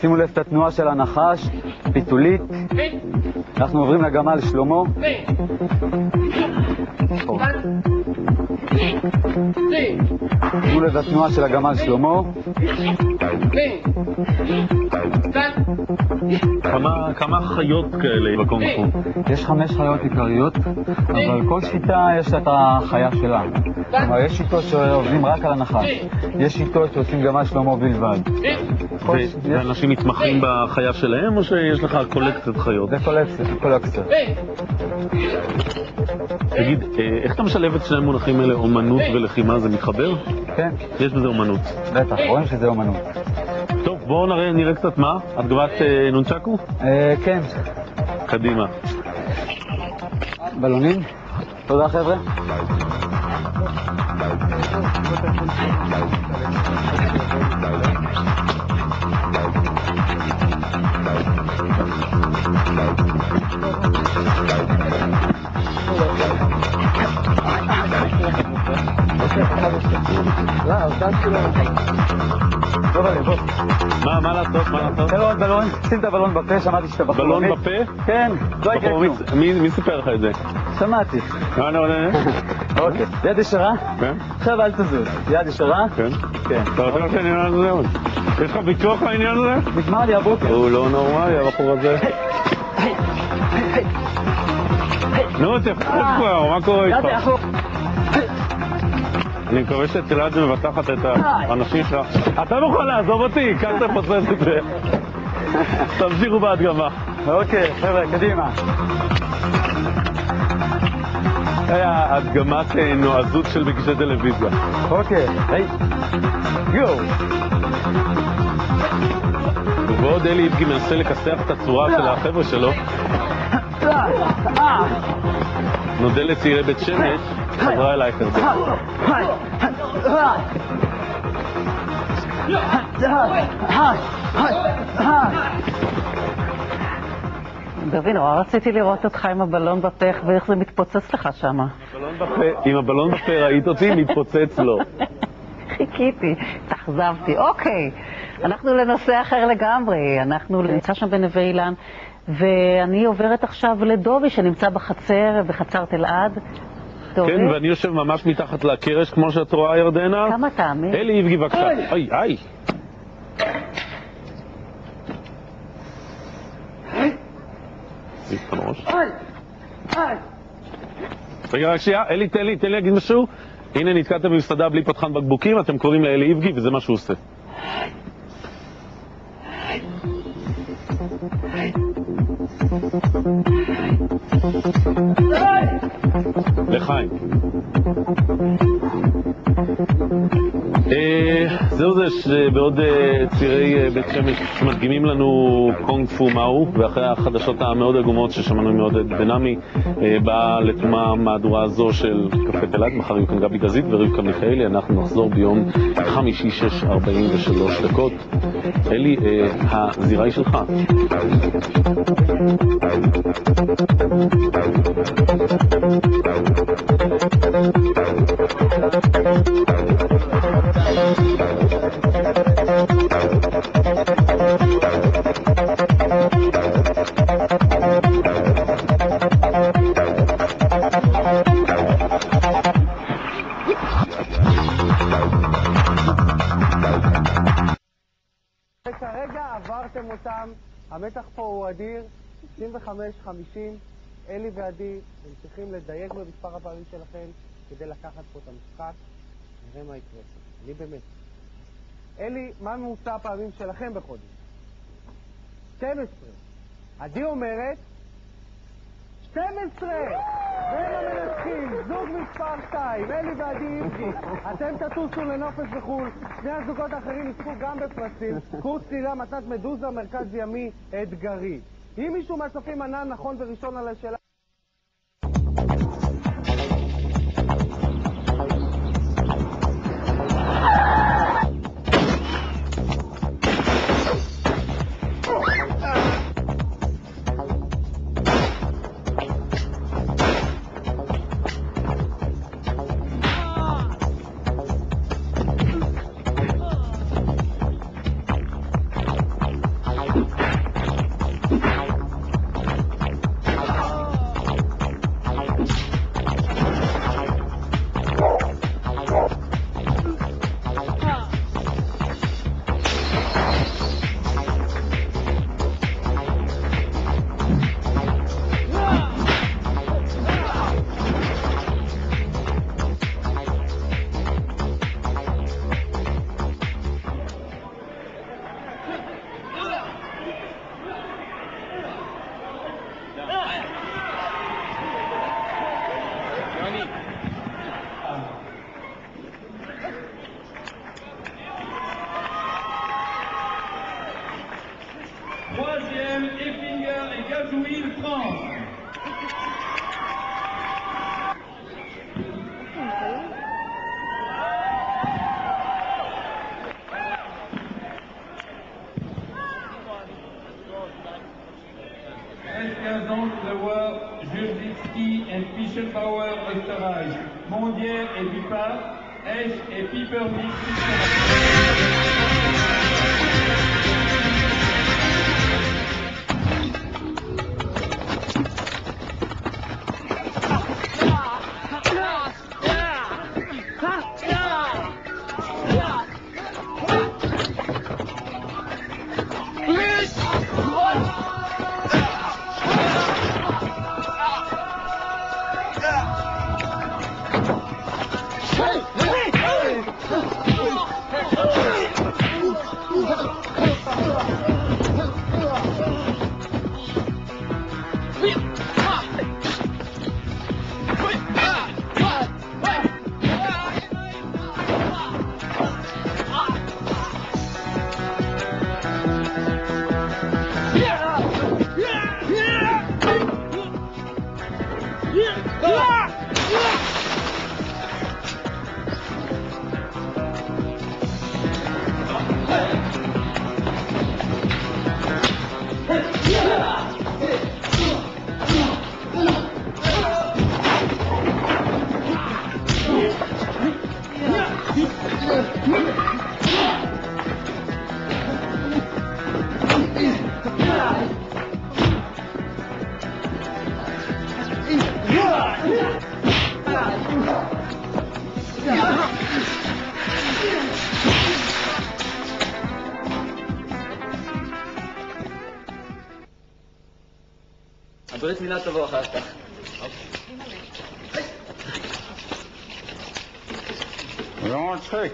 שימו לב את התנועה של הנחש, פיתולית. אנחנו עוברים לגמל שלמה. שימו לב התנועה של הגמל שלמה. כמה חיות כאלה בקונג פו? יש 5 חיות עיקריות, אבל כל שיטה יש את החיה שלה. כלומר, יש שיטות שעובדים רק על הנחש. יש שיטות שעושים גמל שלמה בלבד. ואנשים מתמחים בחיה שלהם, או שיש לך קולקציית חיות? זה קולקציה. תגיד, איך אתה משלב את שני המונחים האלה, אומנות ולחימה, זה מתחבר? כן. יש בזה אומנות. בטח, רואים שזה אומנות. טוב, בואו נראה קצת מה. הדגבת נונצ'קו? כן. קדימה. בלונים? תודה חבר'ה. מה לעשות? בלון, שים את הבלון בפה, שמעתי שאתה בחור. בלון בפה? כן, לא יקרה כלום. מי סיפר לך את זה? שמעתי. אוקיי, יד ישרה? כן. עכשיו אל תזוז. יד ישרה? כן. כן. אתה רוצה לך העניין הזה עוד? יש לך ביטוח העניין הזה? נגמר לי הבוקר. הוא לא נורמלי, הבחור הזה. נו, תפחות כבר, מה קורה איתך? אני מקווה שתלעד מבטחת את האנשים שלך. אתה מוכן לעזוב אותי? כאן אתה פוצץ את זה. תמשיכו בהדגמה. אוקיי, חבר'ה, קדימה. היה הדגמת נועזות של מגישי טלוויזיה. אוקיי, היי. גו. ובעוד אלי איבגי מנסה לכסח את הצורה של החבר'ה שלו, נודה לצעירי בית שמש, חזרה אלייך הרבה. דוד, נורא רציתי לראות אותך עם הבלון בפך ואיך זה מתפוצץ לך שם. עם הבלון בפה ראית אותי, מתפוצץ לו. חיכיתי, תחזבתי. אוקיי, אנחנו לנושא אחר לגמרי. אנחנו נמצא שם בנווה אילן, ואני עוברת עכשיו לדובי שנמצא בחצר תלעד. כן, ואני יושב ממש מתחת לקרש, כמו שאת רואה, ירדנה. כמה טעמים? אלי איבגי, בבקשה. איי. רגע, רק שנייה, אלי, תן לי להגיד משהו. הנה, נתקעת במסעדה בלי פתחן בקבוקים, אתם קוראים לאלי איבגי, וזה מה שהוא עושה. לחיים. זהו זה שבעוד צעירי בית שמש מדגימים לנו קונג פו מאו, ואחרי החדשות המאוד עגומות ששמענו מעודד בנמי, באה לתומה מהדורה הזו של קפה תלעד. מחר יהיו כאן גבי גזית ורבקה מיכאלי. אנחנו נחזור ביום חמישי 6:43. אלי, הזירה היא שלך. כרגע עברתם אותם, המתח פה הוא אדיר, 65-50, אלי ועדי, הם צריכים לדייק במספר הפעמים שלכם כדי לקחת פה את המשחק, נראה מה יקרה. אני באמת. אלי, מה ממוצע הפעמים שלכם בחודש? 12. עדי אומרת 12! בין המנצחים, זוג מספר 2, אלי ועדי איבגי. אתם תטוסו לנופש בחול, שני הזוגות האחרים יזכו גם בפרסים, קורס צלילה מתנת מדוזה, מרכז ימי אתגרי. אם מישהו מהצופים ענה נכון וראשון על השאלה Troisième, Effinger et Gazouille, France. Flower, Julzinski et Fischelbauer, Österreich. Mondier et Dupart, Esch et Piepernick, הברית מילה תבוא אחר כך. זה לא מצחיק.